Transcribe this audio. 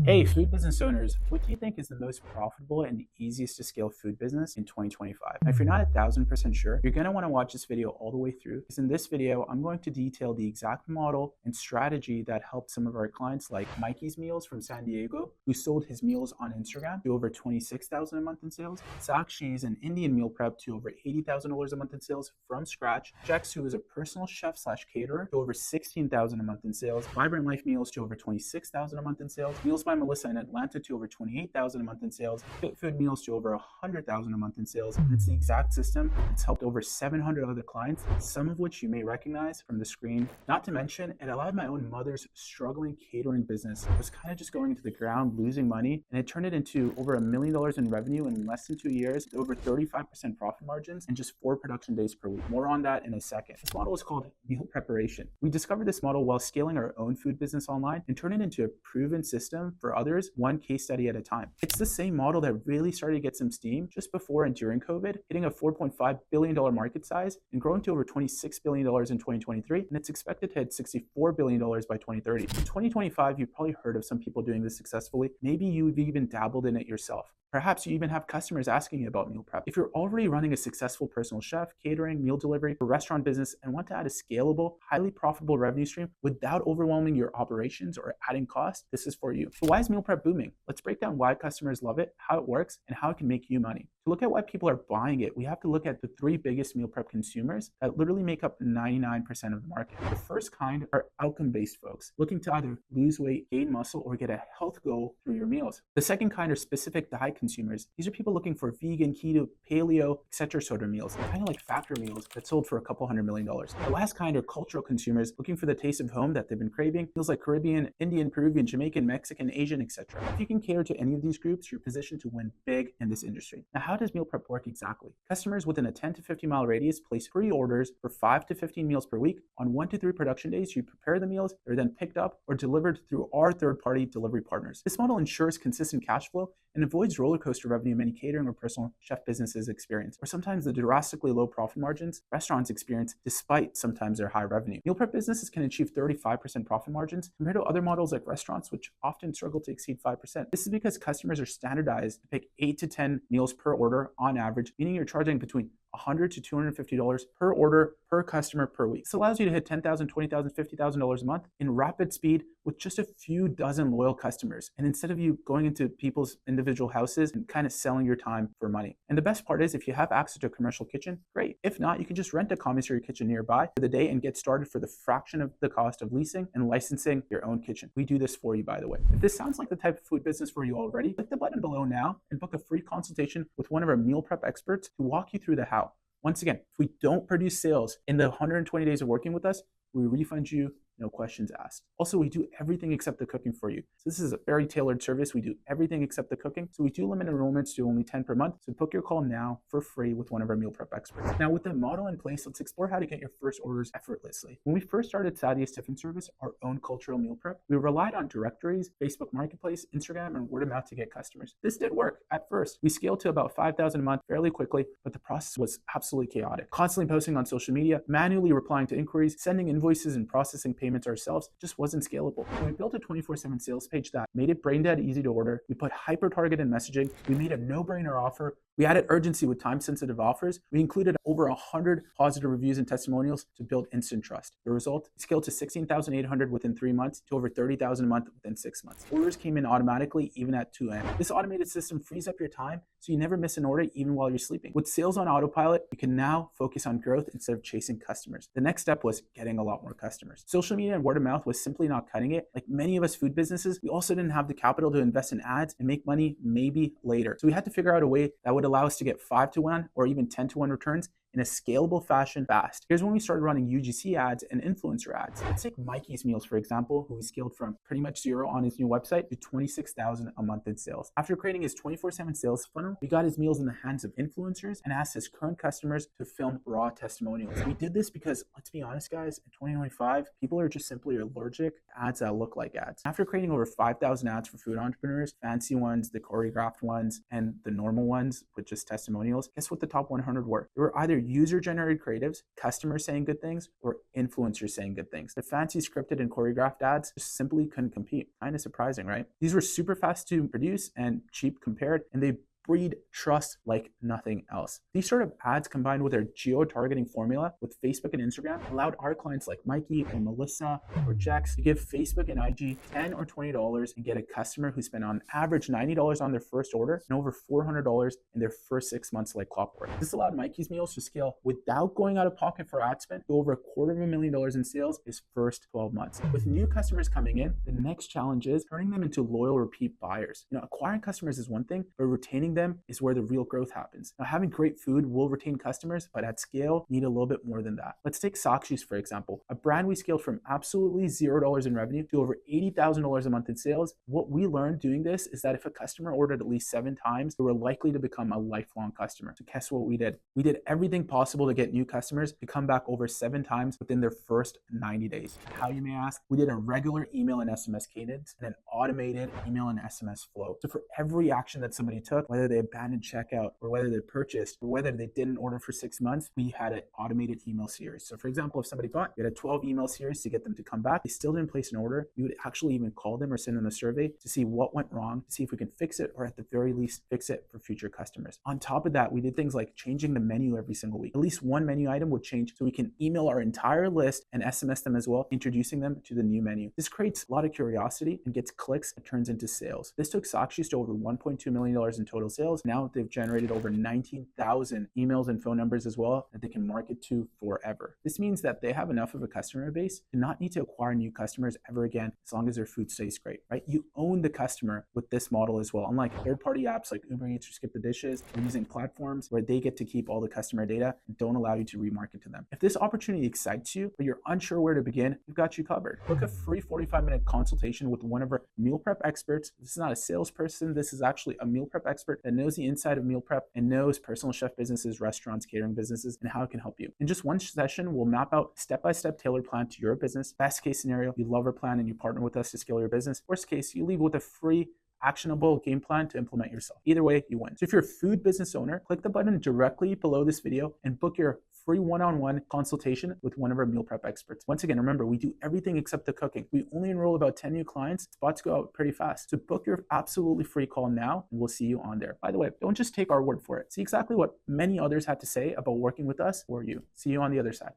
Hey, food business owners, what do you think is the most profitable and easiest to scale food business in 2025? Now, if you're not 1000% sure, you're going to want to watch this video all the way through because in this video, I'm going to detail the exact model and strategy that helped some of our clients like Mikey's Meals from San Diego, who sold his meals on Instagram to over 26,000 a month in sales, Sakshi's an Indian meal prep to over $80,000 a month in sales from scratch, Jex, who is a personal chef slash caterer to over 16,000 a month in sales, Vibrant Life Meals to over 26,000 a month in sales, Meals by Melissa in Atlanta to over 28,000 a month in sales, Fit Food Meals to over 100,000 a month in sales. And it's the exact system. It's helped over 700 other clients, some of which you may recognize from the screen. Not to mention, it allowed my own mother's struggling catering business. It was kind of just going into the ground, losing money, and it turned it into over $1 million in revenue in less than 2 years, over 35% profit margins, and just 4 production days per week. More on that in a second. This model is called meal preparation. We discovered this model while scaling our own food business online and turned it into a proven system for others, one case study at a time. It's the same model that really started to get some steam just before and during COVID, hitting a $4.5 billion market size and growing to over $26 billion in 2023, and it's expected to hit $64 billion by 2030. In 2025, you've probably heard of some people doing this successfully. Maybe you've even dabbled in it yourself. Perhaps you even have customers asking you about meal prep. If you're already running a successful personal chef, catering, meal delivery, or restaurant business and want to add a scalable, highly profitable revenue stream without overwhelming your operations or adding costs, this is for you. So why is meal prep booming? Let's break down why customers love it, how it works, and how it can make you money. To look at why people are buying it, we have to look at the 3 biggest meal prep consumers that literally make up 99% of the market. The first kind are outcome-based folks looking to either lose weight, gain muscle, or get a health goal through your meals. The second kind are specific diet consumers. These are people looking for vegan, keto, paleo, etc. sort of meals, kind of like factor meals that sold for a couple $100 million. The last kind are cultural consumers looking for the taste of home that they've been craving, meals like Caribbean, Indian, Peruvian, Jamaican, Mexican, Asian, etc. If you can cater to any of these groups, you're positioned to win big in this industry. Now, how does meal prep work exactly? Customers within a 10 to 50 mile radius place pre-orders for 5 to 15 meals per week. On 1 to 3 production days, you prepare the meals. They're then picked up or delivered through our third-party delivery partners. This model ensures consistent cash flow and avoids roller coaster revenue many catering or personal chef businesses experience, or sometimes the drastically low profit margins restaurants experience despite sometimes their high revenue. Meal prep businesses can achieve 35% profit margins compared to other models like restaurants, which often struggle to exceed 5%. This is because customers are standardized to pick 8 to 10 meals per order on average, meaning you're charging between $100 to $250 per order, per customer, per week. This allows you to hit $10,000, $20,000, $50,000 a month in rapid speed with just a few dozen loyal customers. And instead of you going into people's individual houses and kind of selling your time for money. And the best part is if you have access to a commercial kitchen, great. If not, you can just rent a commissary kitchen nearby for the day and get started for the fraction of the cost of leasing and licensing your own kitchen. We do this for you, by the way. If this sounds like the type of food business for you already, click the button below now and book a free consultation with one of our meal prep experts to walk you through the how. Once again, if we don't produce sales in the 120 days of working with us, we refund you, no questions asked. Also, we do everything except the cooking for you. So this is a very tailored service. We do everything except the cooking. So we do limit enrollments to only 10 per month. So book your call now for free with one of our meal prep experts. Now with the model in place, let's explore how to get your first orders effortlessly. When we first started Sadia's Tiffin Service, our own cultural meal prep, we relied on directories, Facebook Marketplace, Instagram, and word of mouth to get customers. This did work at first. We scaled to about 5,000 a month fairly quickly, but the process was absolutely chaotic. Constantly posting on social media, manually replying to inquiries, sending invoices and processing payments ourselves just wasn't scalable. So we built a 24/7 sales page that made it brain dead easy to order. We put hyper-targeted messaging. We made a no-brainer offer. We added urgency with time-sensitive offers. We included over 100 positive reviews and testimonials to build instant trust. The result, scaled to 16,800 within 3 months to over 30,000 a month within 6 months. Orders came in automatically, even at 2 a.m. This automated system frees up your time so you never miss an order even while you're sleeping. With sales on autopilot, you can now focus on growth instead of chasing customers. The next step was getting a lot more customers. Social media and word of mouth was simply not cutting it. Like many of us food businesses, we also didn't have the capital to invest in ads and make money maybe later. So we had to figure out a way that would allow us to get 5 to 1 or even 10 to 1 returns in a scalable fashion fast. Here's when we started running UGC ads and influencer ads. Let's take Mikey's Meals, for example, who we scaled from pretty much 0 on his new website to 26,000 a month in sales. After creating his 24/7 sales funnel, we got his meals in the hands of influencers and asked his current customers to film raw testimonials. We did this because, let's be honest, guys, in 2025, people are just simply allergic to ads that look like ads. After creating over 5,000 ads for food entrepreneurs, fancy ones, the choreographed ones, and the normal ones with just testimonials, guess what the top 100 were? They were either user-generated creatives, customers saying good things, or influencers saying good things. The fancy scripted and choreographed ads just simply couldn't compete. Kind of surprising, right? These were super fast to produce and cheap compared, and they breed trust like nothing else. These sort of ads combined with their geo-targeting formula with Facebook and Instagram allowed our clients like Mikey or Melissa or Jax to give Facebook and IG $10 or $20 and get a customer who spent on average $90 on their first order and over $400 in their first 6 months like clockwork. This allowed Mikey's Meals to scale without going out of pocket for ad spend to over $250,000 in sales his first 12 months. With new customers coming in, the next challenge is turning them into loyal repeat buyers. Acquiring customers is one thing, but retaining them is where the real growth happens. Now, having great food will retain customers, but at scale, need a little bit more than that. Let's take Sakshi's, for example, a brand we scaled from absolutely $0 in revenue to over $80,000 a month in sales. What we learned doing this is that if a customer ordered at least 7 times, they were likely to become a lifelong customer. So guess what we did? We did everything possible to get new customers to come back over 7 times within their first 90 days. How, you may ask? We did a regular email and SMS cadence and an automated email and SMS flow. So for every action that somebody took, whether they abandoned checkout or whether they purchased or whether they didn't order for 6 months, we had an automated email series. So for example, if somebody bought, we had a 12 email series to get them to come back. They still didn't place an order. We would actually even call them or send them a survey to see what went wrong, to see if we can fix it, or at the very least fix it for future customers. On top of that, we did things like changing the menu every single week. At least one menu item would change so we can email our entire list and SMS them as well, introducing them to the new menu. This creates a lot of curiosity and gets clicks and turns into sales. This took Sakshi's to over $1.2 million in total sales. Now they've generated over 19,000 emails and phone numbers as well that they can market to forever. This means that they have enough of a customer base to not need to acquire new customers ever again, as long as their food stays great, right? You own the customer with this model as well. Unlike third-party apps like Uber Eats or Skip the Dishes, we're using platforms where they get to keep all the customer data and don't allow you to remarket to them. If this opportunity excites you, but you're unsure where to begin, we've got you covered. Book a free 45-minute consultation with one of our meal prep experts. This is not a salesperson. This is actually a meal prep expert that knows the inside of meal prep and knows personal chef businesses, restaurants, catering businesses, and how it can help you. In just one session, we'll map out step-by-step tailored plan to your business. Best case scenario, you love our plan and you partner with us to scale your business. Worst case, you leave with a free actionable game plan to implement yourself. Either way, you win. So if you're a food business owner, click the button directly below this video and book your free one-on-one consultation with one of our meal prep experts. Once again, remember, we do everything except the cooking. We only enroll about 10 new clients. Spots go out pretty fast. So book your absolutely free call now and we'll see you on there. By the way, don't just take our word for it. See exactly what many others had to say about working with us for you. See you on the other side.